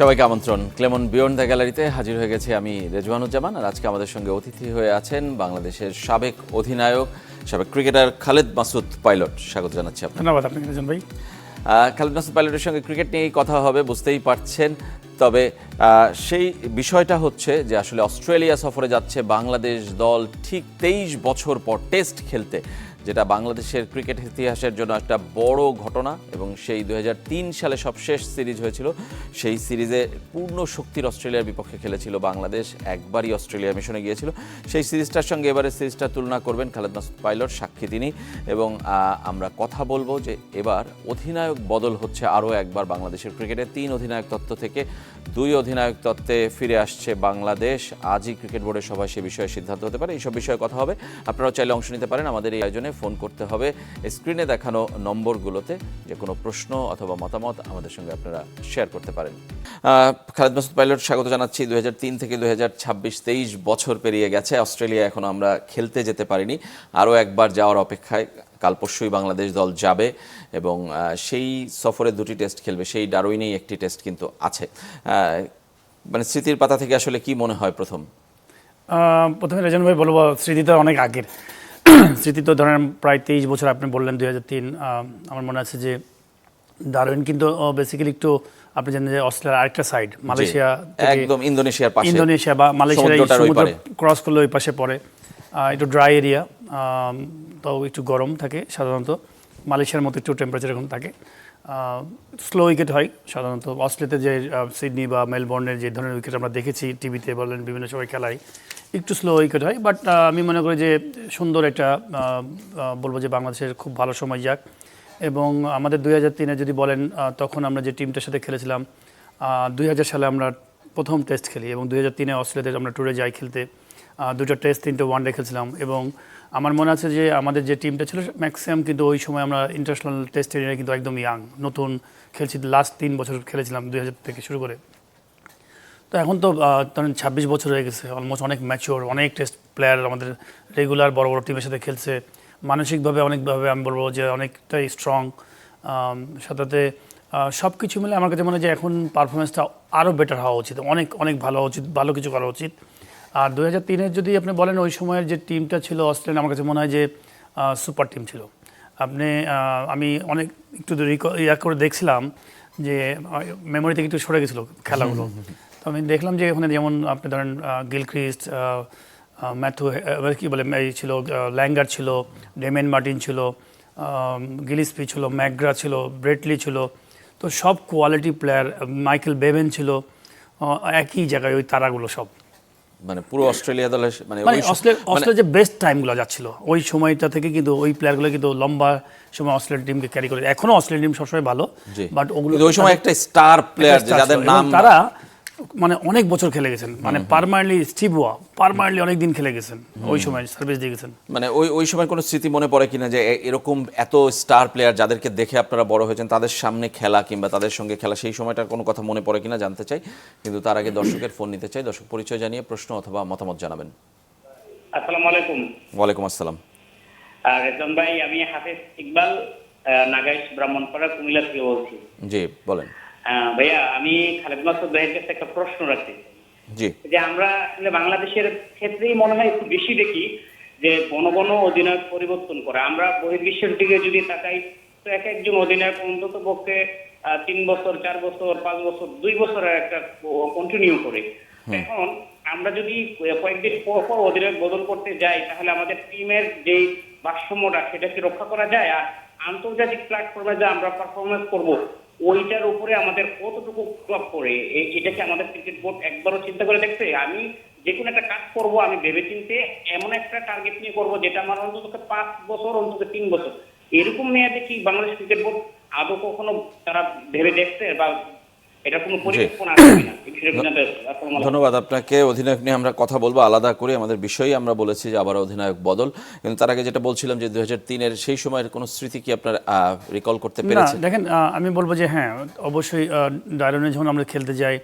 সবাইকে আমন্ত্রণ। Clemon beyond the গ্যালারিতে হাজির হয়ে গেছি আমি রেজওয়ানুজ্জামান। আর আজকে আমাদের সঙ্গে অতিথি হয়ে আছেন বাংলাদেশের সাবেক অধিনায়ক, সাবেক ক্রিকেটার খালেদ মাসুদ পাইলট। স্বাগত জানাচ্ছি আপনাকে। ধন্যবাদ আপনাকে রেজন ভাই। খালেদ মাসুদ পাইলটের সঙ্গে ক্রিকেট নিয়েই কথা হবে, বুঝতেই পারছেন। তবে সেই বিষয়টা হচ্ছে যে আসলে অস্ট্রেলিয়া সফরে যাচ্ছে বাংলাদেশ দল ঠিক 23 বছর পর টেস্ট খেলতে, যেটা বাংলাদেশের ক্রিকেট ইতিহাসের জন্য একটা বড় ঘটনা। এবং সেই 2003 সালে সবশেষ সিরিজ হয়েছিল, সেই সিরিজে পূর্ণ শক্তির অস্ট্রেলিয়ার বিপক্ষে খেলেছিল বাংলাদেশ, একবারই অস্ট্রেলিয়া মিশনে গিয়েছিল। সেই সিরিজটার সঙ্গে এবারের সিরিজটা তুলনা করবেন খালেদ মাসুদ পাইলট, সাক্ষী তিনি। এবং আমরা কথা বলবো যে এবার অধিনায়ক বদল হচ্ছে আরও একবার বাংলাদেশের ক্রিকেটে। 3 অধিনায়ক তত্ত্ব থেকে 2 অধিনায়ক তত্ত্বে ফিরে আসছে বাংলাদেশ। আজই ক্রিকেট বোর্ডের সভায় সে বিষয়ে সিদ্ধান্ত হতে পারে। এইসব বিষয়ে কথা হবে। আপনারাও চাইলে অংশ নিতে পারেন আমাদের এই আয়োজনে। ফোন করতে হবে স্ক্রিনে দেখানো নম্বরগুলোতে। যে কোনো প্রশ্ন অথবা মতামত আমাদের সঙ্গে আপনারা শেয়ার করতে পারেন। খালেদ মাসুদ পাইলট, স্বাগত জানাচ্ছি। 2003 থেকে 2026 23 বছর পেরিয়ে গেছে। অস্ট্রেলিয়া এখনও আমরা খেলতে যেতে পারিনি, আরও একবার যাওয়ার অপেক্ষায়। কাল পরশুই বাংলাদেশ দল যাবে এবং সেই সফরে 2টি টেস্ট খেলবে। সেই ডারউইনেই একটি টেস্ট কিন্তু আছে। মানে স্মৃতির পাতা থেকে আসলে কি মনে হয় প্রথমে রেজন ভাই বলবো, স্মৃতি তো অনেক আগের। স্মৃতি তো ধরেন প্রায় 23 বছর। আপনি বললেন 2003। আমার মনে আছে যে ডারউইন কিন্তু বেসিক্যালি একটু আপনি জানেন যে অস্ট্রেলিয়ার আরেকটা সাইড, মালয়েশিয়া একদম ইন্দোনেশিয়ার পাশে, ইন্দোনেশিয়া বা মালয়েশিয়ার সমুদ্র ক্রস করলে ওই পাশে পড়ে। একটু ড্রাই এরিয়া, তো একটু গরম থাকে সাধারণত। মালয়েশিয়ার মতো একটু টেম্পারেচার এখন থাকে। স্লো উইকেট হয় সাধারণত। অস্ট্রেলিয়াতে যে সিডনি বা মেলবোর্নের যে ধরনের উইকেট আমরা দেখেছি টিভিতে বলেন বিভিন্ন সময় খেলায়, একটু স্লো উইকেট হয়। বাট আমি মনে করি যে সুন্দর একটা বলবো যে বাংলাদেশের খুব ভালো সময় যাক। এবং আমাদের 2003-এ যদি বলেন, তখন আমরা যে টিমটার সাথে খেলেছিলাম, 2000 সালে আমরা প্রথম টেস্ট খেলি এবং 2003-এ অস্ট্রেলিয়াতে আমরা ট্যুরে যাই খেলতে। 2টা টেস্ট 3টে ওয়ানডে খেলছিলাম। এবং আমার মনে আছে যে আমাদের যে টিমটা ছিল ম্যাক্সিমাম কিন্তু ওই সময় আমরা ইন্টারন্যাশনাল টেস্ট এরিয়া কিন্তু একদম ইয়াং, নতুন খেলছি। লাস্ট 3 বছর খেলেছিলাম 2000 থেকে শুরু করে। তো এখন তো ধরেন 26 বছর হয়ে গেছে, অলমোস্ট অনেক ম্যাচিওর, অনেক টেস্ট প্লেয়ার আমাদের রেগুলার বড় বড় টিমের সাথে খেলছে। মানসিকভাবে অনেকভাবে আমি বলবো যে অনেকটাই স্ট্রং। সাথে সব কিছু মিলে আমার কাছে মনে হয় যে এখন পারফরমেন্সটা আরও বেটার হওয়া উচিত, অনেক অনেক ভালো হওয়া উচিত, ভালো কিছু করা উচিত। আর 2003-এর যদি আপনি বলেন ওই সময়ের যে টিমটা ছিল অস্ট্রেলিয়া, আমার কাছে মনে হয় যে সুপার টিম ছিল। আমি অনেক একটু করে দেখছিলাম যে মেমোরি থেকে একটু সরে গেছিলো খেলাগুলো। তো আমি দেখলাম যে ওখানে যেমন আপনি ধরেন গিলক্রিস্ট, ম্যাথু কী বলে ছিল, ল্যাঙ্গার ছিল, ডেমিয়ান মার্টিন ছিল, গিলিসপি ছিল, ম্যাকগ্রা ছিল, ব্রেটলি ছিল। তো সব কোয়ালিটি প্লেয়ার। মাইকেল বেভেন ছিল একই জায়গায়, ওই তারাগুলো সব। মানে পুরো অস্ট্রেলিয়া দলের মানে অস্ট্রেলিয়ার যে বেস্ট টাইমগুলো যাচ্ছিল ওই সময়টা থেকে, কিন্তু ওই প্লেয়ারগুলো কিন্তু লম্বা সময় অস্ট্রেলিয়ান টিমকে ক্যারি করে। এখনো অস্ট্রেলিয়ান টিম সবসময় ভালো, বাট ওগুলো ওই সময় একটা স্টার প্লেয়ার যাদের নাম, তারা মানে অনেক বছর খেলে গেছেন, মানে পার্মানেন্টলি। স্টিভ ওয়া পার্মানেন্টলি অনেক দিন খেলে গেছেন, ওই সময় সার্ভিস দিয়ে গেছেন। মানে ওই সময় কোনো স্মৃতি মনে পড়ে কিনা যে এরকম এত স্টার প্লেয়ার যাদেরকে দেখে আপনারা বড় হয়েছেন, তাদের সামনে খেলা কিংবা তাদের সঙ্গে খেলা, সেই সময়টার কোনো কথা মনে পড়ে কিনা জানতে চাই। কিন্তু তার আগে দর্শকের ফোন নিতে চাই। দর্শক পরিচয় জানিয়ে প্রশ্ন অথবা মতামত জানাবেন। আসসালামু আলাইকুম। ওয়ালাইকুম আসসালাম। রেজন ভাই, আমি হাফেজ ইকবাল, নাগাইশ ব্রাহ্মণপাড়া, কুমিল্লা থেকে বলছি। জি বলেন। ভাইয়া, আমি খালেদ মাসুদ ভাইয়ের কাছে একটা প্রশ্ন রাখছি। জি। যে আমরা আসলে বাংলাদেশের ক্ষেত্রেই মনে হয় একটু বেশি দেখি যে ঘন অধিনায়ক পরিবর্তন করে। আমরা বহির্বিশ্বের দিকে যদি তাকাই, তো একজন অধিনায়ক অন্তত পক্ষে 3 বছর, 4 বছর, 5 বছর, 2 বছরের একটা কন্টিনিউ করে। এখন আমরা যদি কয়েকদিন পর অধিনায়ক বদল করতে যাই, তাহলে আমাদের টিমের যেই ভারসাম্যটা সেটা কি রক্ষা করা যায়? আর আন্তর্জাতিক প্ল্যাটফর্মে যে আমরা পারফরমেন্স করব, ওইটার উপরে আমাদের কতটুকু প্রভাব পড়ে, এটা কি আমাদের ক্রিকেট বোর্ড একবারও চিন্তা করে দেখছে? আমি যে কোনো একটা কাজ করব, আমি ভেবে চিন্তে এমন একটা টার্গেট নিয়ে করবো যেটা আমার অন্তত 5 বছর, অন্তত 3 বছর, এরকম মেয়াদে কি বাংলাদেশ ক্রিকেট বোর্ড আদৌ কখনো তারা ভেবে দেখছে বা এটা কোনো পরিকল্পনা আছে কিনা? ধন্যবাদ আপনাকে। অধিনায়ক নিয়ে আমরা কথা বলবো আলাদা করে, আমাদের বিষয়ই আমরা বলেছি যে আবার অধিনায়ক বদল। কিন্তু তার আগে যেটা বলছিলাম যে 2003-এর সেই সময়ের কোনো স্মৃতি কি আপনার রিকল করতে পেরেছেন? দেখেন, আমি বলবো যে হ্যাঁ, অবশ্যই ডারউইনে যখন আমরা খেলতে যাই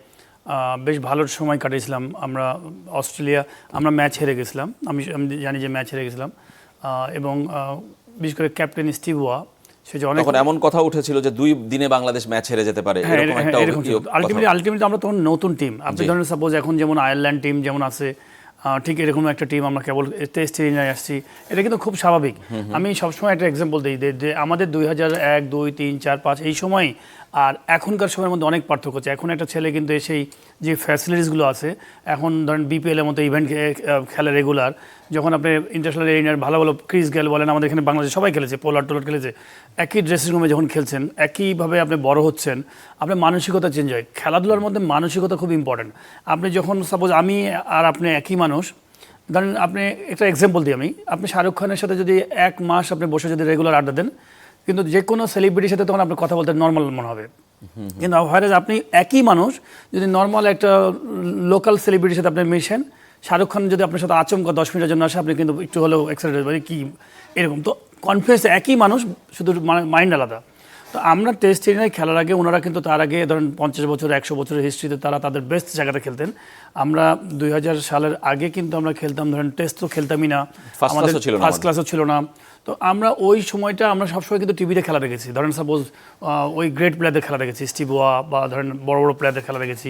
বেশ ভালো সময় কাটিয়েছিলাম আমরা। অস্ট্রেলিয়া আমরা ম্যাচ হেরে গেছিলাম, আমি জানি যে ম্যাচ হেরে গেছিলাম। এবং বিশেষ করে ক্যাপ্টেন স্টিভ ওয়া সে যে অনেক তখন এমন কথা উঠেছিল যে 2 দিনে বাংলাদেশ ম্যাচ হেরে যেতে পারে, এরকম একটা আলটিমেটলি আমরা তখন নতুন টিম, আপনি ধরেন সাপোজ এখন যেমন আয়ারল্যান্ড টিম যেমন আছে, ঠিক এরকম একটা টিম আমরা কেবল টেস্ট নিয়ে আসছি, এটা কিন্তু খুব স্বাভাবিক। আমি সবসময় একটা এক্সাম্পল দিই যে আমাদের 2001, 2, 3, 4, 5 এই সময় আর এখনকার সময়ের মধ্যে অনেক পার্থক্য আছে। এখন একটা ছেলে কিন্তু সেই যে ফ্যাসিলিটিসগুলো আছে, এখন ধরেন বিপিএলের মতো ইভেন্ট খেলে রেগুলার, যখন আপনি ইন্টারন্যাশনাল এরিনার ভালো ভালো ক্রিস গেল বলেন, আমাদের এখানে বাংলাদেশ সবাই খেলেছে, পোলার টোলার খেলেছে, একই ড্রেসিং রুমে যখন খেলছেন, একইভাবে আপনি বড় হচ্ছেন, আপনার মানসিকতা চেঞ্জ হয়। খেলাধুলার মধ্যে মানসিকতা খুব ইম্পর্টেন্ট। আপনি যখন সাপোজ আমি আর আপনি একই মানুষ, ধরেন আপনি একটা এক্সাম্পল দিই আপনি শাহরুখ খানের সাথে যদি 1 মাস আপনি বসে যদি রেগুলার আড্ডা দেন, কিন্তু যে কোনো সেলিব্রিটির সাথে তখন আপনার কথা বলতে নর্মাল মনে হবে। কিন্তু হয়তো আপনি একই মানুষ যদি নর্মাল একটা লোকাল সেলিব্রিটির সাথে আপনি মিশেন, শাহরুখ খান যদি আপনার সাথে আচমকা 10 মিনিটের জন্য আসে, আপনি কিন্তু একটু হলেও এক্সাইটেড মানে কি এরকম। তো কনফিডেন্স একই মানুষ, শুধু মাইন্ড আলাদা। তো আমরা টেস্ট সিরিজে খেলার আগে ওনারা কিন্তু তার আগে ধরেন 50 বছর 100 বছরের হিস্ট্রিতে তারা তাদের বেস্ট জায়গাতে খেলতেন। আমরা 2000 সালের আগে কিন্তু আমরা খেলতাম, ধরেন টেস্ট তো খেলতামই না, আমাদের ফার্স্ট ক্লাসও ছিল না। তো আমরা ওই সময়টা আমরা সবসময় কিন্তু টিভিতে খেলা দেখেছি। ধরেন সাপোজ ওই গ্রেট প্লেয়ারদের খেলা দেখেছি, স্টিভ ওয়া বা ধরেন বড় বড় প্লেয়ারদের খেলা দেখেছি।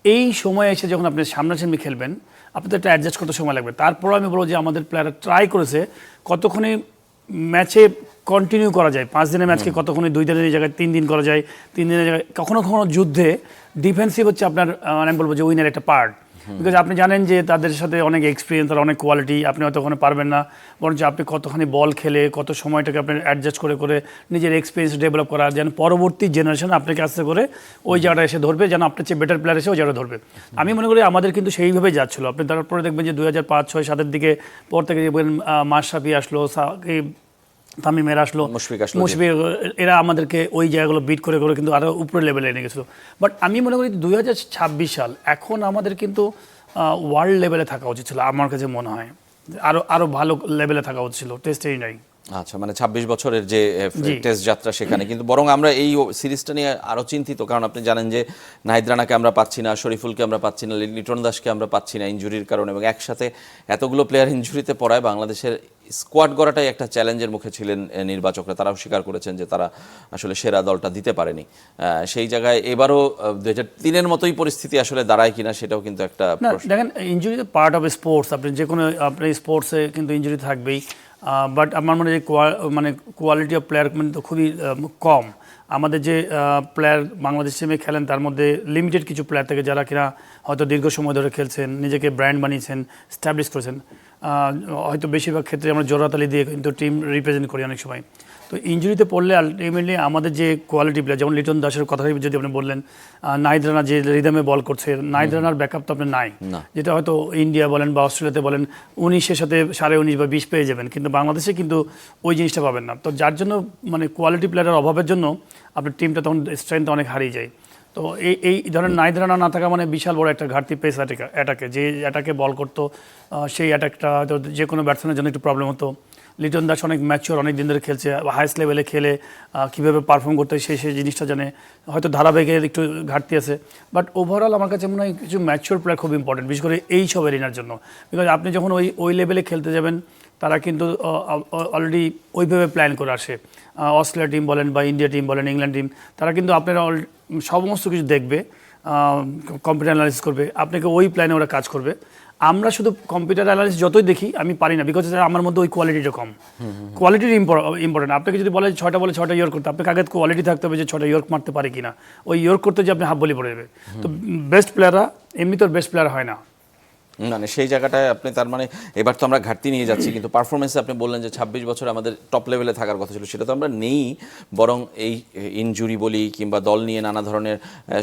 এই সময় এসে যখন আপনি সামনাসামনি খেলবেন, আপনাদের একটা অ্যাডজাস্ট করতে সময় লাগবে। তারপর আমি বলবো যে আমাদের প্লেয়াররা ট্রাই করেছে কতক্ষণে ম্যাচে কন্টিনিউ করা যায়। 5 দিনের ম্যাচকে কতক্ষণে 2 দিনের জায়গায় 3 দিন করা যায়, 3 দিনের জায়গায় কখনো কখনো যুদ্ধে ডিফেন্সিভ হচ্ছে আপনার আমি বলবো যে উইনের একটা পার্ট। বিকজ আপনি জানেন যে তাদের সাথে অনেক এক্সপিরিয়েন্স আর অনেক কোয়ালিটি, আপনি হয়তো ওখানে পারবেন না, বরঞ্চ আপনি কতখানি বল খেলে কত সময়টাকে আপনি অ্যাডজাস্ট করে করে নিজের এক্সপিরিয়েন্স ডেভেলপ করা, যেন পরবর্তী জেনারেশন আপনাকে আস্তে করে ওই জায়গাটা এসে ধরবে, যেন আপনার চেয়ে বেটার প্লেয়ার এসে ওই জায়গাটা ধরবে। আমি মনে করি আমাদের কিন্তু সেইভাবেই যাচ্ছিল। আপনি তারপরে দেখবেন যে 2005, 6, 7 দিকে পর থেকে দেখবেন মাশরাফি আসলো, তামিমের আসলো, মুশফিক, এরা আমাদেরকে ওই জায়গাগুলো বিট করে করে কিন্তু আরও উপরে লেভেলে এনে গেছিলো। বাট আমি মনে করি 2026 সাল, এখন আমাদের কিন্তু ওয়ার্ল্ড লেভেলে থাকা উচিত ছিল। আমার কাছে মনে হয় আরও ভালো লেভেলে থাকা উচিত ছিল, টেস্টেই নাই। আচ্ছা, মানে 26 বছরের যে টেস্ট যাত্রা সেখানে কিন্তু বরং আমরা এই সিরিজটা নিয়ে আরও চিন্তিত, কারণ আপনি জানেন যে নাহিদ রানাকে আমরা পাচ্ছি না, শরীফুলকে আমরা পাচ্ছি না, লিটন দাসকে আমরা পাচ্ছি না ইনজুরির কারণে, এবং একসাথে এতগুলো প্লেয়ার ইনজুরিতে পড়ায় বাংলাদেশের স্কোয়াড গড়াটাই একটা চ্যালেঞ্জের মুখে ছিলেন নির্বাচকরা। তারাও স্বীকার করেছেন যে তারা আসলে সেরা দলটা দিতে পারেনি। সেই জায়গায় এবারও 2003-এর মতোই পরিস্থিতি আসলে দাঁড়ায় কিনা সেটাও কিন্তু একটা প্রশ্ন। দেখেন, ইনজুরি পার্ট অফ স্পোর্টস, আপনি যে কোনো আপনি স্পোর্টসে কিন্তু ইনজুরি থাকবেই। বাট আমার মনে হয় মানে কোয়ালিটি অফ প্লেয়ার কিন্তু খুবই কম। আমাদের যে প্লেয়ার বাংলাদেশ টিমে খেলেন তার মধ্যে লিমিটেড কিছু প্লেয়ার থাকে যারা কিনা হয়তো দীর্ঘ সময় ধরে খেলছেন, নিজেকে ব্র্যান্ড বানিয়েছেন, স্ট্যাবলিশ করেছেন। হয়তো বেশিরভাগ ক্ষেত্রে আমরা জোড়াতালি দিয়ে কিন্তু টিম রিপ্রেজেন্ট করি অনেক সময়। তো ইনজুরিতে পড়লে আলটিমেটলি আমাদের যে কোয়ালিটি প্লেয়ার, যেমন লিটন দাসের কথা যদি আপনি বললেন, নাহিদ রানা যে রিদমে বল করছে, নাহিদ রানার ব্যাকআপ তো আপনার নাই, যেটা হয়তো ইন্ডিয়া বলেন বা অস্ট্রেলিয়াতে বলেন 19-এর সাথে 19.5 বা 20 পেয়ে যাবেন, কিন্তু বাংলাদেশে কিন্তু ওই জিনিসটা পাবেন না। তো যার জন্য মানে কোয়ালিটি প্লেয়ারের অভাবের জন্য আপনার টিমটা তখন স্ট্রেংথ অনেক হারিয়ে যায়। তো এই ধরনের নাহিদ রানা না থাকা মানে বিশাল বড় একটা ঘাটতি পেস অ্যাটাকে, যে অ্যাটাকে বল করতো সেই অ্যাটাকটা হয়তো যে কোনো ব্যাটসম্যানের জন্য একটু প্রবলেম হতো। লিটন দাস অনেক ম্যাচিওর, অনেক দিন ধরে খেলছে, হাইস্ট লেভেলে খেলে কীভাবে পারফর্ম করতে হয় সেই জিনিসটা জানে। হয়তো ধারাবাহিকের একটু ঘাটতি আছে, বাট ওভারঅল আমার কাছে মনে হয় কিছু ম্যাচিওর প্লেয়ার খুব ইম্পর্টেন্ট, বিশেষ করে এই সব এরিনার জন্য। বিকজ আপনি যখন ওই লেভেলে খেলতে যাবেন, তারা কিন্তু অলরেডি ওইভাবে প্ল্যান করে আসে। অস্ট্রেলিয়া টিম বলেন বা ইন্ডিয়া টিম বলেন, ইংল্যান্ড টিম, তারা কিন্তু আপনারা সমস্ত কিছু দেখবে, কম্পিউটার অ্যানালাইসিস করবে, আপনাকে ওই প্ল্যানে ওরা কাজ করবে। আমরা শুধু কম্পিউটার অ্যানালাইসিস যতই দেখি, আমি পারি না, বিকজ আমার মধ্যে ওই কোয়ালিটিটা কম। কোয়ালিটির ইম্পর্টেন্ট। আপনাকে যদি বলে 6টা বলে 6টা ইয়র্ক করতে, আপনাকে আগে কোয়ালিটি থাকতে হবে যে 6টা ইয়র্ক মারতে পারে কিনা। ওই ইয়র্ক করতে যে আপনি হাফ বলি পড়ে যাবে। তো বেস্ট প্লেয়াররা এমনি তো বেস্ট প্লেয়ার হয় না। মানে সেই জায়গাটায় আপনি তার মানে এবার তো আমরা ঘাটতি নিয়ে যাচ্ছি, কিন্তু পারফরমেন্সে আপনি বললেন যে 26 বছর আমাদের টপ লেভেলে থাকার কথা ছিল, সেটা তো আমরা নেই। বরং এই ইনজুরি বলি কিংবা দল নিয়ে নানা ধরনের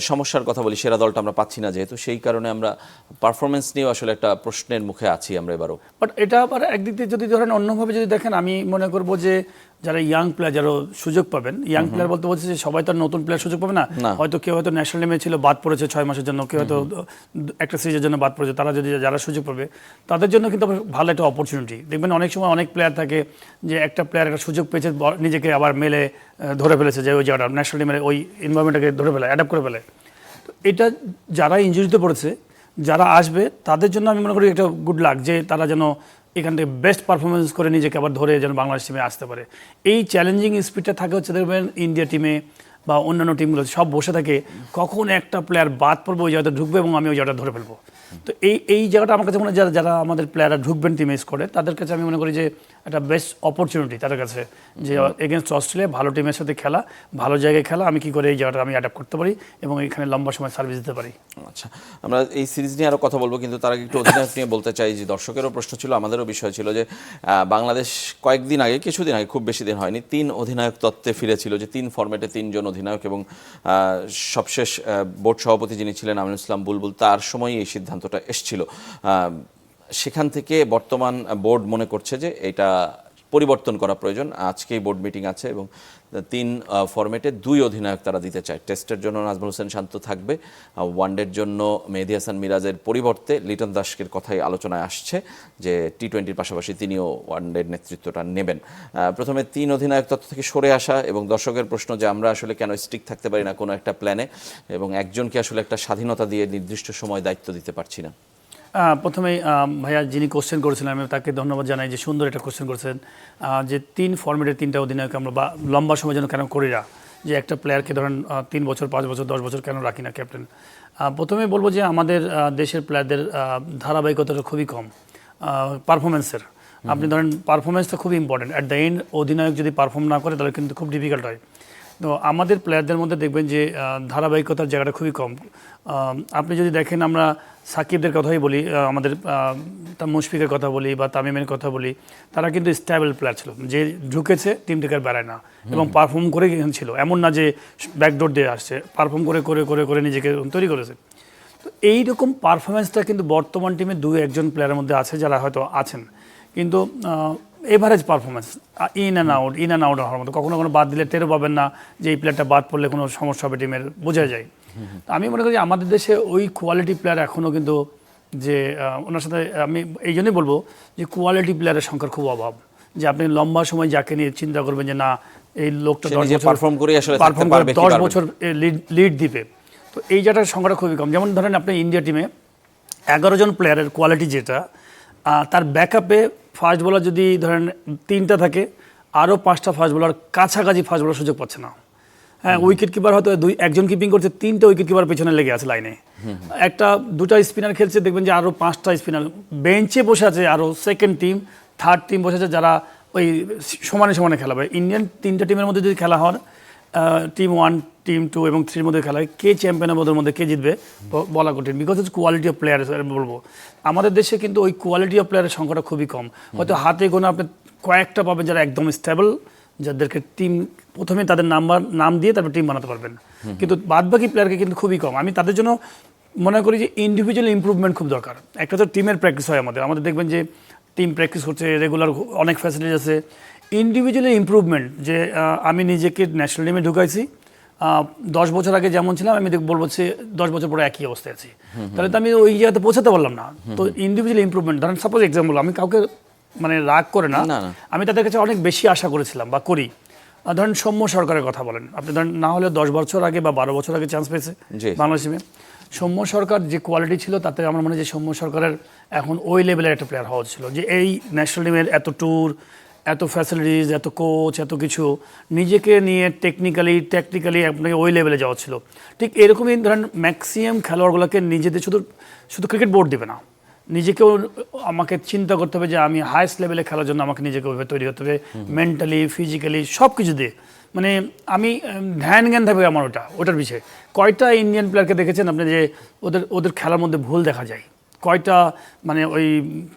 সমস্যার কথা বলি, সেরা দলটা আমরা পাচ্ছি না যেহেতু, সেই কারণে আমরা পারফরমেন্স নিয়েও আসলে একটা প্রশ্নের মুখে আছি আমরা এবারও। বাট এটা আবার একদিক দিয়ে যদি ধরেন অন্যভাবে যদি দেখেন, আমি মনে করবো যে যারা ইয়াং প্লেয়ার, যারা সুযোগ পাবেন, ইয়াং প্লেয়ার বলতে বলছে যে সবাই তো নতুন প্লেয়ার সুযোগ পাবে না। হয়তো কেউ হয়তো ন্যাশনাল টিমে ছিল, বাদ পড়েছে 6 মাসের জন্য, কেউ হয়তো একটা সিরিজের জন্য বাদ পড়েছে, তারা যদি যারা সুযোগ পাবে তাদের জন্য কিন্তু ভালো একটা অপরচুনিটি। দেখবেন অনেক সময় অনেক প্লেয়ার থাকে যে একটা প্লেয়ার একটা সুযোগ পেয়েছে, নিজেকে আবার মেলে ধরে ফেলেছে যে ওই জায়গাটা ন্যাশনাল টিমের ওই এনভায়রনমেন্টটাকে ধরে ফেলে, অ্যাডাপ্ট করে ফেলে। তো এটা যারা ইনজুরিতে পড়েছে, যারা আসবে তাদের জন্য আমি মনে করি একটা গুড লাক, যে তারা যেন এখান থেকে বেস্ট পারফরমেন্স করে নিজেকে আবার ধরে যেন বাংলাদেশ টিমে আসতে পারে। এই চ্যালেঞ্জিং স্পিডটা থাকে হচ্ছে দেখবেন ইন্ডিয়া টিমে বা অন্যান্য টিমগুলো সব বসে থাকে কখন একটা প্লেয়ার বাদ পড়বে ওই জায়গাটা ঢুকবে এবং আমি ওই জায়গাটা ধরে ফেলবো। তো এই জায়গাটা আমার কাছে মনে হয় যারা আমাদের প্লেয়াররা ঢুকবেন টিমে স্কোরে তাদের কাছে আমি মনে করি যে একটা বেস্ট অপরচুনিটি তাদের কাছে যে এগেনস্ট অস্ট্রেলিয়া ভালো টিমের সাথে খেলা, ভালো জায়গায় খেলা, আমি কি করে এই জায়গাটা আমি অ্যাডাপ্ট করতে পারি এবং এখানে লম্বা সময় সার্ভিস দিতে পারি। আচ্ছা, আমরা এই সিরিজ নিয়ে আরও কথা বলবো, কিন্তু তার আগে একটু অধিনায়ক নিয়ে বলতে চাই যে দর্শকেরও প্রশ্ন ছিল, আমাদেরও বিষয় ছিল যে বাংলাদেশ কিছুদিন আগে খুব বেশি দিন হয়নি 3 অধিনায়ক তত্ত্বে ফিরেছিল, যে 3 ফরম্যাটে 3 জন অধিনায়ক, এবং সবশেষ বোর্ড সভাপতি যিনি ছিলেন আমিনুল ইসলাম বুলবুল, তার সময়ই এই সিদ্ধান্তটা এসেছিল। সেখান থেকে বর্তমান বোর্ড মনে করছে যে এটা পরিবর্তন করা প্রয়োজন। আজকেই বোর্ড মিটিং আছে এবং 3 ফরম্যাটে 2 অধিনায়ক তারা দিতে চায়। টেস্টের জন্য নাজমুল হোসেন শান্ত থাকবে, ওয়ানডের জন্য মেহেদী হাসান মিরাজের পরিবর্তে লিটন দাসের কথাই আলোচনায় আসছে যে টি-20-র পাশাপাশি তিনিও ওয়ানডের নেতৃত্বটা নেবেন। প্রথমে 3 অধিনায়ক তত্ত্ব থেকে সরে আসা এবং দর্শকের প্রশ্ন যে আমরা আসলে কেন স্টিক থাকতে পারি না কোনো একটা প্ল্যানে, এবং একজনকে আসলে একটা স্বাধীনতা দিয়ে নির্দিষ্ট সময় দায়িত্ব দিতে পারছি না। প্রথমেই ভাইয়া যিনি কোশ্চেন করেছিলেন আমি তাকে ধন্যবাদ জানাই যে সুন্দর একটা কোশ্চেন করেছেন, যে 3 ফরম্যাটের 3টা অধিনায়ক আমরা বা লম্বা সময় যেন কেন করি না, যে একটা প্লেয়ারকে ধরেন 3 বছর 5 বছর 10 বছর কেন রাখি না ক্যাপ্টেন। প্রথমে বলবো যে আমাদের দেশের প্লেয়ারদের ধারাবাহিকতাটা খুবই কম পারফরমেন্সের। আপনি ধরেন পারফরমেন্সটা খুবই ইম্পর্টেন্ট, অ্যাট দ্য এন্ড অধিনায়ক যদি পারফর্ম না করে তাহলে কিন্তু খুব ডিফিকাল্ট হয়। তো আমাদের প্লেয়ারদের মধ্যে দেখবেন যে ধারাবাহিকতার জায়গাটা খুবই কম। আপনি যদি দেখেন আমরা সাকিবদের কথাই বলি, আমাদের মুশফিকের কথা বলি বা তামিমের কথা বলি, তারা কিন্তু স্টেবল প্লেয়ার ছিল, যে ঢুকেছে টিম থেকে আর বেড়ায় না এবং পারফর্ম করে ছিল, এমন না যে ব্যাকডোর দিয়ে আসছে, পারফর্ম করে করে করে করে নিজেকে তৈরি করেছে। তো এইরকম পারফরমেন্সটা কিন্তু বর্তমান টিমে 2-1 প্লেয়ারের মধ্যে আছে যারা হয়তো আছেন, কিন্তু average performance in and out হওয়ার মতো, কখনো কখনো বাদ দিলে টেরও পাবেন না যে এই প্লেয়ারটা বাদ পড়লে কোনো সমস্যা হবে টিমের, বোঝা যায়। আমি মনে করি আমাদের দেশে ওই কোয়ালিটি প্লেয়ার এখনও কিন্তু, যে ওনার সাথে আমি এই জন্যই বলবো যে কোয়ালিটি প্লেয়ারের সংখ্যার খুব অভাব, যে আপনি লম্বা সময় যাকে নিয়ে চিন্তা করবেন যে না এই লোকটা 10 বছর পারফর্ম করে 10 বছর লিড দিবে, তো এই জায়গাটার সংখ্যাটা খুবই কম। যেমন ধরেন আপনি ইন্ডিয়া টিমে 11 জন প্লেয়ারের কোয়ালিটি যেটা, তার ব্যাকআপে ফাস্ট বোলার যদি ধরেন 3টা থাকে, আরও 5টা ফাস্ট বোলার কাছাকাছি ফাস্ট বোলার সুযোগ পাচ্ছে না। হ্যাঁ, উইকেট কিপার হয়তো 1জন কিপিং করছে, 3টে উইকেট কিপার পেছনে লেগে আছে লাইনে, 2টা স্পিনার খেলছে, দেখবেন যে আরও 5টা স্পিনার বেঞ্চে বসে আছে, আরও সেকেন্ড টিম থার্ড টিম বসে আছে যারা ওই সমানে সমানে খেলাবে। ইন্ডিয়ান 3টা টিমের মধ্যে যদি খেলা হয়, টিম 1, টিম 2 এবং 3 মধ্যে খেলা হয়, কে চ্যাম্পিয়ন হবে ওদের মধ্যে কে জিতবে বলা কঠিন, because it's quality of player বলবো। আমাদের দেশে কিন্তু ওই কোয়ালিটি অফ প্লেয়ারের সংখ্যাটা খুবই কম, হয়তো হাতে গোনা আপনি কয়েকটা পাবেন যারা একদম স্টেবল, যাদেরকে টিম প্রথমে তাদের নাম দিয়ে তারপর টিম বানাতে পারবেন, কিন্তু বাদবাকি প্লেয়ারকে কিন্তু খুবই কম। আমি তাদের জন্য মনে করি যে ইন্ডিভিজুয়াল ইমপ্রুভমেন্ট খুব দরকার। একটা তো টিমের প্র্যাকটিস হয়, আমাদের দেখবেন যে টিম প্র্যাকটিস করছে রেগুলার, অনেক ফ্যাসিলিটি আছে। ইন্ডিভিজুয়াল ইমপ্রুভমেন্ট, যে আমি নিজেকে ন্যাশনাল টিমে ঢুকাইছি, 10 বছর আগে যেমন ছিলাম আমি বলবো যে 10 বছর পরে একই অবস্থায় আছি, তাহলে তো আমি ওই জায়গাতে পৌঁছাতে পারলাম না। তো ইন্ডিভিজুয়াল ইমপ্রুভমেন্ট, ধরেন সাপোজ এক্সাম্পল, আমি কাউকে মানে রাগ করে না, আমি তাদের কাছে অনেক বেশি আশা করেছিলাম বা করি। ধরেন সৌম্য সরকারের কথা বলেন আপনি, ধরেন না হলে 10 বছর আগে বা 12 বছর আগে চান্স পেয়েছে বাংলাদেশ টিমে। সৌম্য সরকার যে কোয়ালিটি ছিল তাতে আমার মনে হয় যে সৌম্য সরকারের এখন ওই লেভেলের একটা প্লেয়ার হওয়া ছিল, যে এই ন্যাশনাল টিমের এত ট্যুর, এত ফ্যাসিলিটিস, এত কোচ, এত কিছু, নিজেকে নিয়ে টেকনিক্যালি আপনাকে ওই লেভেলে যাওয়া ছিল। ঠিক এরকমই ধরেন ম্যাক্সিমাম খেলোয়াড়গুলোকে নিজেদের শুধু ক্রিকেট বোর্ড দেবে না, নিজেকেও আমাকে চিন্তা করতে হবে যে আমি হাইস্ট লেভেলে খেলার জন্য আমাকে নিজেকে ওইভাবে তৈরি করতে হবে, মেন্টালি ফিজিক্যালি সব কিছু দিয়ে। মানে আমি ধ্যান জ্ঞান থাকবে আমার ওটার বিষয়ে। কয়টা ইন্ডিয়ান প্লেয়ারকে দেখেছেন আপনি যে ওদের খেলার মধ্যে ভুল দেখা যায়, কয়টা মানে ওই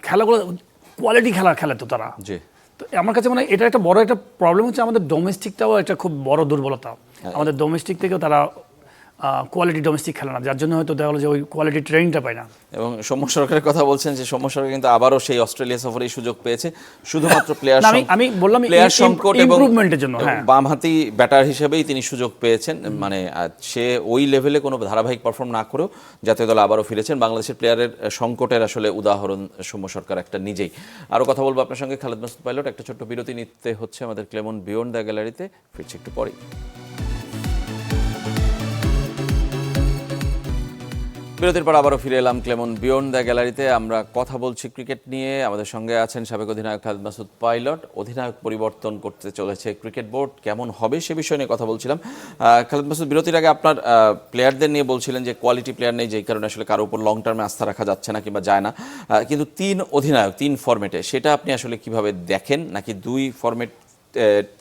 খেলাগুলো কোয়ালিটি খেলে তো তারা। তো আমার কাছে মনে হয় এটা একটা বড় একটা প্রবলেম হচ্ছে, আমাদের ডোমেস্টিকটাও একটা খুব বড় দুর্বলতা, আমাদের ডোমেস্টিক থেকেও তারা কোয়ালিটি ডোমেস্টিক খেলে না, যার জন্য হয়তো দেখা গেলো যে ওই কোয়ালিটি ট্রেনিংটা পায় না। এবং সৌম্য সরকারের কথা বলছেন যে সৌম্য সরকার কিন্তু আবারও সেই অস্ট্রেলিয়া সফরেই সুযোগ পেয়েছে, শুধুমাত্র আমি বললাম প্লেয়ার সংকট এবং ইমপ্রুভমেন্টের জন্য। বামহাতি ব্যাটার হিসেবেই তিনি সুযোগ পেয়েছেন, মানে সে ওই লেভেলে কোনো ধারাবাহিক পারফর্ম না করেও জাতীয় দলে আবারও ফিরেছেন। বাংলাদেশের প্লেয়ারের সংকটের আসলে উদাহরণ সৌম্য সরকার একটা নিজেই। আরও কথা বলবো আপনার সঙ্গে খালেদ মাসুদ পাইলট। একটা ছোট্ট বিরতি নিতে হচ্ছে আমাদের ক্লেমন বিয়ন্ড দ্য গ্যালারিতে, ফিরছি একটু পরেই। বিরতির পর আবারও ফিরে এলাম ক্লেমন বিয়ন্ড দ্য গ্যালারিতে। আমরা কথা বলছি ক্রিকেট নিয়ে। আমাদের সঙ্গে আছেন সাবেক অধিনায়ক খালেদ মাসুদ পাইলট। অধিনায়ক পরিবর্তন করতে চলেছে ক্রিকেট বোর্ড, কেমন হবে সে বিষয় নিয়ে কথা বলছিলাম। খালেদ মাসুদ, বিরতির আগে আপনার প্লেয়ারদের নিয়ে বলছিলেন যে কোয়ালিটি প্লেয়ার নেই, যেই কারণে আসলে কারো উপর লং টার্মে আস্থা রাখা যাচ্ছে না কিংবা যায় না। কিন্তু 3 অধিনায়ক 3 ফরম্যাটে, সেটা আপনি আসলে কিভাবে দেখেন? নাকি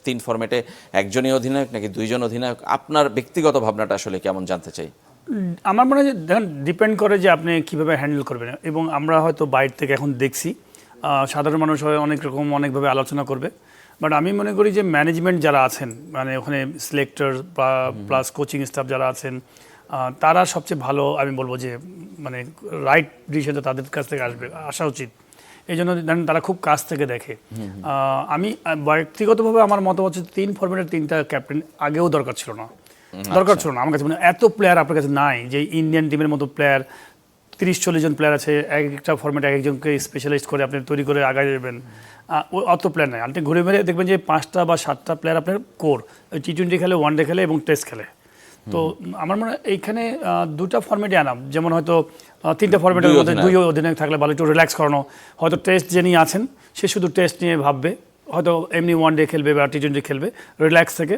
3 ফরম্যাটে একজনই অধিনায়ক, নাকি 2 জন অধিনায়ক? আপনার ব্যক্তিগত ভাবনাটা আসলে কেমন জানতে চাই। আমার মনে হয় যে দেখেন, ডিপেন্ড করে যে আপনি কীভাবে হ্যান্ডেল করবেন। এবং আমরা হয়তো বাইরে থেকে এখন দেখছি সাধারণ মানুষ হয় অনেক রকম অনেকভাবে আলোচনা করবে, বাট আমি মনে করি যে ম্যানেজমেন্ট যারা আছেন, মানে ওখানে সিলেক্টর বা প্লাস কোচিং স্টাফ যারা আছেন, তারা সবচেয়ে ভালো, আমি বলবো যে মানে রাইট ডিসিশনটা তাদের কাছ থেকে আসা উচিত। এই জন্য তারা খুব কাছ থেকে দেখে। আমি ব্যক্তিগতভাবে আমার মত হচ্ছে 3 ফরম্যাটের 3টা ক্যাপ্টেন আগেও দরকার ছিল না, আমার কাছে মানে এত প্লেয়ার আপনার কাছে নাই যে ইন্ডিয়ান টিমের মতো প্লেয়ার 30-40 জন প্লেয়ার আছে, এক একটা ফরম্যাটে একজনকে স্পেশালিস্ট করে আপনি তৈরি করে আগায় যাবেন। অত প্লেয়ার নাই। আপনি ঘুরে ফিরে দেখবেন যে 5টা বা 7টা প্লেয়ার আপনার কোর, T20 খেলে, ওয়ানডে খেলে এবং টেস্ট খেলে। তো আমার মনে হয় এইখানে 2টা ফরম্যাটে আনাম, যেমন হয়তো 3টা ফরম্যাটের মধ্যে 2 অধিনায়ক থাকলে ভালো, একটু রিল্যাক্স করানো। হয়তো টেস্ট যিনি আছেন সে শুধু টেস্ট নিয়ে ভাববে, হয়তো এমনি ওয়ানডে খেলবে বা T20 খেলবে রিল্যাক্স থেকে।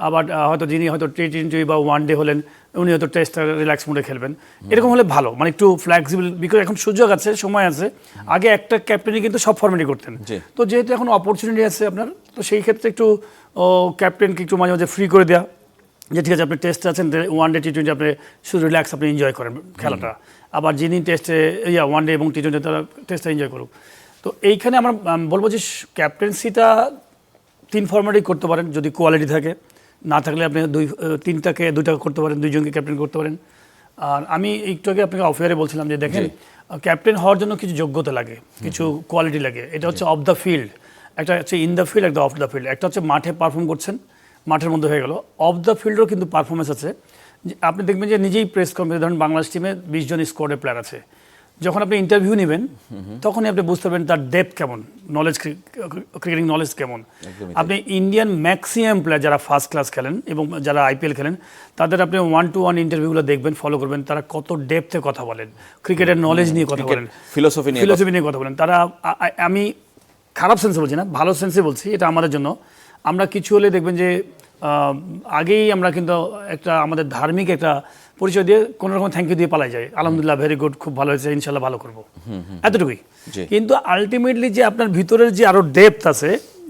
আবার হয়তো যিনি হয়তো T20 বা ওয়ানডে হলেন, উনি হয়তো টেস্ট রিল্যাক্স মোডে খেলবেন। এরকম হলে ভালো, মানে একটু ফ্লেক্সিবল, বিকজ এখন সুযোগ আছে, সময় আছে। আগে একটা ক্যাপ্টেনই কিন্তু সব ফরম্যাটই করতেন, তো যেহেতু এখন অপরচুনিটি আছে আপনার, তো সেই ক্ষেত্রে একটু ক্যাপ্টেনকে একটু মাঝে মাঝে ফ্রি করে দেওয়া, যে ঠিক আছে আপনি টেস্টে আছেন, ওয়ানডে T20 আপনি শুধু রিল্যাক্স আপনি এনজয় করেন খেলাটা। আবার যিনি টেস্টে ওয়ানডে এবং T20 তারা টেস্টে এনজয় করুক। তো এইখানে আমরা বলবো যে ক্যাপ্টেন্সিটা 3 ফরম্যাটেই করতে পারেন যদি কোয়ালিটি থাকে, না থাকলে আপনি 2টা করতে পারেন, 2 জনকে ক্যাপ্টেন করতে পারেন। আর আমি একটু আগে আপনাকে অফেয়ারে বলছিলাম যে দেখেন, ক্যাপ্টেন হওয়ার জন্য কিছু যোগ্যতা লাগে, কিছু কোয়ালিটি লাগে। এটা হচ্ছে অফ দ্য ফিল্ড, একটা হচ্ছে ইন দ্য ফিল্ড, একটা অফ দ্য ফিল্ড। একটা হচ্ছে মাঠে পারফর্ম করছেন, মাঠের মধ্যে হয়ে গেল। অফ দ্য ফিল্ডেরও কিন্তু পারফরমেন্স আছে। আপনি দেখবেন যে নিজেই প্রেস কনফারেন্স, ধরুন বাংলাদেশ টিমে 20 জন স্কোয়াডের প্লেয়ার আছে, যখন আপনি ইন্টারভিউ নেবেন তখনই আপনি বুঝতে পারবেন তার ডেপথ কেমন, নলেজ, ক্রিকেটিং নলেজ কেমন। আপনি ইন্ডিয়ান ম্যাক্সিমাম প্লেয়ার যারা ফার্স্ট ক্লাস খেলেন এবং যারা IPL খেলেন, তাদের আপনি 1-to-1 ইন্টারভিউগুলো দেখবেন, ফলো করবেন, তারা কত ডেপথে কথা বলেন, ক্রিকেটের নলেজ নিয়ে কথা বলেন, ফিলোসফি নিয়ে কথা বলেন। তারা, আমি খারাপ সেন্সে বলছি না, ভালো সেন্সে বলছি, এটা আমাদের জন্য। আমরা কিছু হলে দেখবেন যে আগেই আমরা কিন্তু একটা আমাদের ধার্মিক একটা পরিচয় দিয়ে কোনো রকম থ্যাংক ইউ দিয়ে পালাই যায়, আলহামদুলিল্লাহ, ভেরি গুড, খুব ভালো হয়েছে, ইনশাল্লাহ ভালো করবো, এতটুকুই। কিন্তু আলটিমেটলি যে আপনার ভিতরের যে আরো ডেপথ আছে,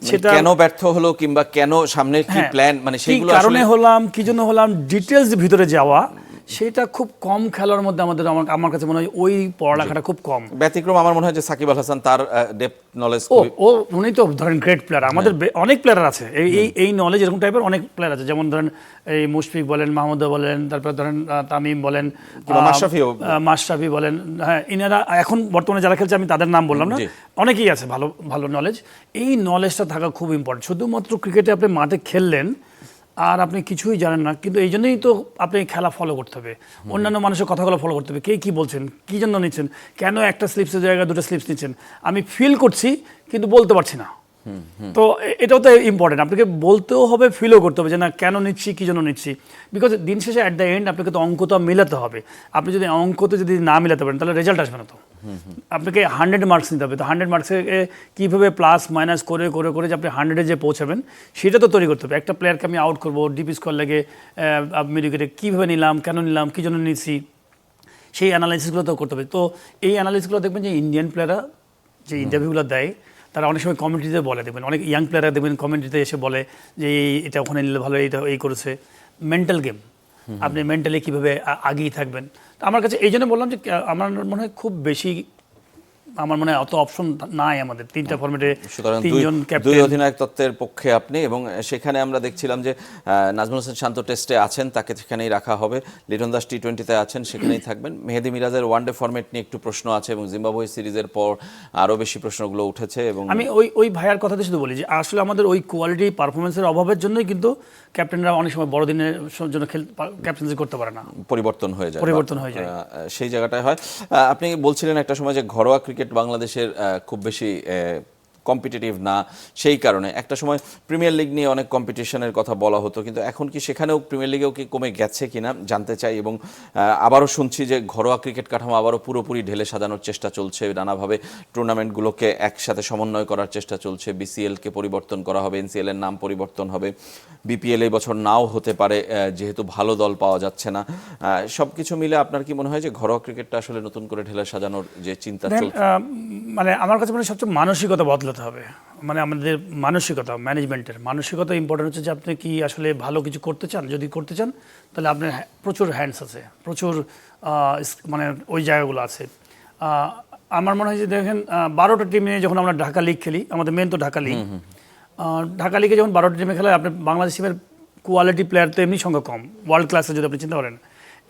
সেটা কেন ব্যর্থ হলো কিংবা কেন সামনে কি প্ল্যান, মানে সেইগুলো কারণে হলাম, কি জন্য হলাম, ডিটেলস ভিতরে যাওয়া, সেটা খুব কম খেলার মধ্যে আমাদের, আমার কাছে মনে হয় ওই পড়ালেখাটা খুব কম। ব্যতিক্রম আমার মনে হয় যে সাকিব আল হাসান, তার ডেপথ নলেজ, উনি তো ধরেন গ্রেট প্লেয়ার। আমাদের অনেক প্লেয়ার আছে এই নলেজ, এরকম টাইপের অনেক প্লেয়ার আছে, যেমন ধরেন এই মুশফিক বলেন, মাহমুদ বলেন, তারপর ধরেন তামিম বলেন, মাশরাফি বলেন। হ্যাঁ, ইনারা এখন বর্তমানে যারা খেলছে আমি তাদের নাম বললাম না, অনেকেই আছে ভালো ভালো নলেজ। এই নলেজটা থাকা খুব ইম্পর্টেন্ট। শুধুমাত্র ক্রিকেটে আপনি মাঠে খেললেন আর আপনি কিছুই জানেন না, কিন্তু এই জন্যই তো আপনি খেলা ফলো করতে হবে, অন্যান্য মানুষের কথাগুলো ফলো করতে হবে, কে কী বলছেন, কী জন্য নিচ্ছেন, কেন একটা স্লিপসের জায়গায় 2টা স্লিপস নিচ্ছেন। আমি ফিল করছি কিন্তু বলতে পারছি না, তো এটাও তো ইম্পর্টেন্ট। আপনাকে বলতেও হবে, ফিলও করতে হবে যে না কেন নিচ্ছি, কী জন্য নিচ্ছি। বিকজ দিন শেষে অ্যাট দ্য এন্ড আপনাকে তো অঙ্ক তো মেলাতে হবে। আপনি যদি অঙ্কতে যদি না মেলাতে পারেন তাহলে রেজাল্ট আসবে না। তো আপনাকে 100 মার্কস নিতে হবে। তো 100 মার্কসে কীভাবে প্লাস মাইনাস করে করে করে যে আপনি 100-এ যে পৌঁছাবেন সেটা তো তৈরি করতে হবে। একটা প্লেয়ারকে আমি আউট করবো, ডিপ স্কোর লেগে মিড উইকেটে কীভাবে নিলাম, কেন নিলাম, কী জন্য নিচ্ছি, সেই অ্যানালাইসিসগুলো তো করতে হবে। তো এই অ্যানালাইসিসগুলো দেখবেন যে ইন্ডিয়ান প্লেয়াররা যে ইন্টারভিউগুলো দেয়, তারা অনেক সময় কমেন্ট্রিতে বলে, দেখবেন অনেক ইয়াং প্লেয়াররা দেখবেন কমেন্ট্রিতে এসে বলে যে এটা ওখানে নিলে ভালো, এটা এই করেছে। মেন্টাল গেম, আপনি মেন্টালি কীভাবে আগেই থাকবেন। আমার কাছে এই জন্য বললাম যে আমার মনে হয় খুব বেশি, আমার মনে হয় অত অপশন নাই আমাদের 3টা ফরম্যাটে 3 জন ক্যাপ্টেন। 2 অধিনায়ক তত্ত্বের পক্ষে আপনি, এবং সেখানে আমরা দেখছিলাম যে নাজমুল হোসেন শান্ত টেস্টে আছেন, তাকে সেখানেই রাখা হবে। লিটন দাস T20-তে আছেন, সেখানেই থাকবেন। মেহেদী মিরাজের ওয়ানডে ফরম্যাট নিয়ে একটু প্রশ্ন আছে, এবং জিম্বাবুয়ে সিরিজের পর আরও বেশি প্রশ্নগুলো উঠেছে। এবং আমি ওই ভাইয়ার কথাতে শুধু বলি যে আসলে আমাদের ওই কোয়ালিটি পারফরমেন্সের অভাবের জন্যই কিন্তু ক্যাপ্টেনরা অনেক সময় বড় দিনের জন্য ক্যাপ্টেন্সি করতে পারে না, পরিবর্তন হয়ে যায় সেই জায়গাটায় হয়। আপনি বলছিলেন একটা সময় যে ঘরোয়া ক্রিকেট বাংলাদেশের খুব বেশি কম্পিটিটিভ না, সেই কারণে একটা সময় প্রিমিয়ার লিগ নিয়ে অনেক কম্পিটিশনের কথা বলা হতো, কিন্তু এখন কি সেখানেও প্রিমিয়ার লিগেও কি কমে গেছে কিনা জানতে চাই। এবং আবারও শুনছি যে ঘরোয়া ক্রিকেট কাঠামো আবারও পুরোপুরি ঢেলে সাজানোর চেষ্টা চলছে, নানাভাবে টুর্নামেন্টগুলোকে একসাথে সমন্বয় করার চেষ্টা চলছে, বিসিএলকে পরিবর্তন করা হবে, এনসিএল এর নাম পরিবর্তন হবে, বিপিএল এই বছর নাও হতে পারে যেহেতু ভালো দল পাওয়া যাচ্ছে না। সব কিছু মিলে আপনার কি মনে হয় যে ঘরোয়া ক্রিকেটটা আসলে নতুন করে ঢেলে সাজানোর যে চিন্তা চলছে? মানে আমার কাছে মনে হয় সবচেয়ে মানসিকতা বদলাতে হবে, মানে আমাদের মানসিকতা, ম্যানেজমেন্টের মানসিকতা ইম্পর্টেন্ট হচ্ছে যে আপনি কি আসলে ভালো কিছু করতে চান। যদি করতে চান তাহলে আপনার প্রচুর হ্যান্ডস আছে, প্রচুর মানে ওই জায়গাগুলো আছে। আমার মনে হয় যে দেখেন 12টা টিম নিয়ে যখন আমরা ঢাকা লিগ খেলি, আমাদের মেন তো ঢাকা লিগ, ঢাকা লিগে যখন 12টা টিমে খেলা, আপনার বাংলাদেশ টিমের কোয়ালিটি প্লেয়ার তো এমনি সংখ্যা কম, ওয়ার্ল্ড ক্লাসে যদি আপনি চিন্তা করেন।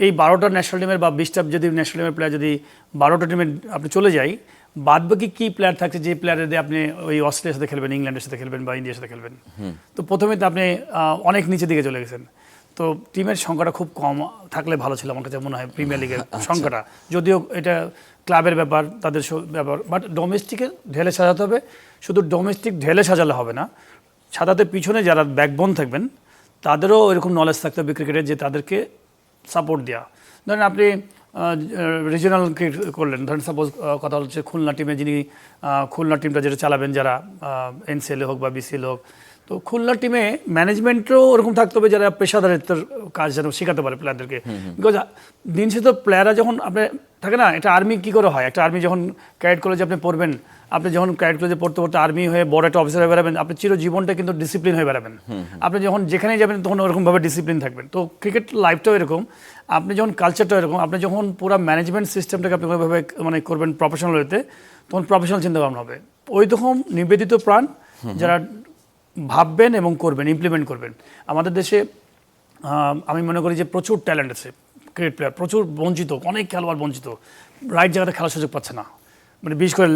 এই 12টা ন্যাশনাল টিমের বা 20টা যদি ন্যাশনাল টিমের প্লেয়ার যদি 12টা টিমে আপনি চলে যাই, বাদবাকি কি প্লেয়ার থাকছে যে প্লেয়ারের দিয়ে আপনি ওই অস্ট্রেলিয়ার সাথে খেলবেন, ইংল্যান্ডের সাথে খেলবেন বা ইন্ডিয়ার সাথে খেলবেন। তো প্রথমে তো আপনি অনেক নিচের দিকে চলে গেছেন। তো টিমের সংখ্যাটা খুব কম থাকলে ভালো ছিল আমার কাছে মনে হয় প্রিমিয়ার লিগের সংখ্যাটা, যদিও এটা ক্লাবের ব্যাপার, তাদের ব্যাপার, বাট ডোমেস্টিকে ঢেলে সাজাতে হবে। শুধু ডোমেস্টিক ঢেলে সাজালে হবে না, সাজাতে পিছনে যারা ব্যাকবোন থাকবেন তাদেরও এরকম নলেজ থাকতে হবে ক্রিকেটের, যে তাদেরকে সাপোর্ট দেওয়া। ধরেন আপনি রিজিওনাল ক্রিকেট করলেন, ধরেন সাপোজ কথা হচ্ছে খুলনা টিমে যিনি খুলনা টিমটা যেটা চালাবেন, যারা এনসিএল হোক বা বিসিএল হোক, তো খুলনা টিমে ম্যানেজমেন্টও ওরকম থাকতে হবে যারা পেশাদারিত্বের কাজ যেন শেখাতে পারে প্লেয়ারদেরকে। বিকজ দিন শেষে তো প্লেয়াররা যখন আপনি থাকে না, একটা আর্মি কী করে হয়, একটা আর্মি যখন ক্যাডেট কলেজে আপনি পড়বেন, আপনি যখন ক্যাডেট কলেজে পড়তে পড়তে আর্মি হয়ে বড় একটা অফিসার হয়ে বেড়াবেন, আপনি চিরজীবনটা কিন্তু ডিসিপ্লিন হয়ে বেড়াবেন। আপনি যখন যেখানেই যাবেন তখন ওরকমভাবে ডিসিপ্লিন থাকবেন। তো ক্রিকেট লাইফটাও এরকম, আপনি যখন কালচারটাও এরকম, আপনি যখন পুরো ম্যানেজমেন্ট সিস্টেমটাকে আপনি কোনোভাবে মানে করবেন প্রফেশনাল হতে, তখন প্রফেশনাল চিন্তাভাবনা হবে। ওই তখন নিবেদিত প্রাণ যারা ভাববেন এবং করবেন, ইমপ্লিমেন্ট করবেন। আমাদের দেশে আমি মনে করি যে প্রচুর ট্যালেন্ট আছে ক্রিকেট প্লেয়ার, প্রচুর বঞ্চিত, অনেক খেলোয়াড় বঞ্চিত, রাইট জায়গাতে খেলার সুযোগ পাচ্ছে না, মানে বিশেষ করে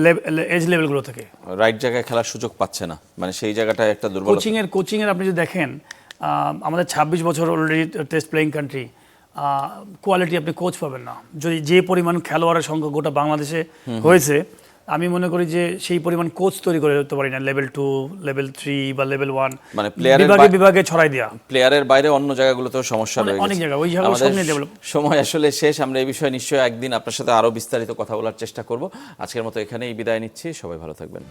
এজ লেভেলগুলো থেকে রাইট জায়গায় খেলার সুযোগ পাচ্ছে না, মানে সেই জায়গাটায় একটা দুর্বলতা। কোচিংয়ের আপনি যদি দেখেন, আমাদের 26 বছর already test playing country, quality আপনি কোচ পাবেন না। যদি যে পরিমাণ খেলোয়াড়ের সংখ্যা গোটা বাংলাদেশে হয়েছে, আমি মনে করি যে সেই পরিমাণ কোচ তৈরি করে দিতে পারি না লেভেল 2, লেভেল 3 বা লেভেল 1, মানে প্লেয়ারের বিভাগে ছড়াই দেওয়া। প্লেয়ারের বাইরে অন্য জায়গাগুলোতেও সমস্যা রয়েছে, অনেক জায়গা, ওই জায়গাগুলো সব নিয়ে ডেভেলপ। সময় আসলে শেষ, আমরা এই বিষয়ে নিশ্চয়ই একদিন আপনার সাথে আরও বিস্তারিত কথা বলার চেষ্টা করব। আজকের মতো এখানেই বিদায় নিচ্ছি, সবাই ভালো থাকবেন।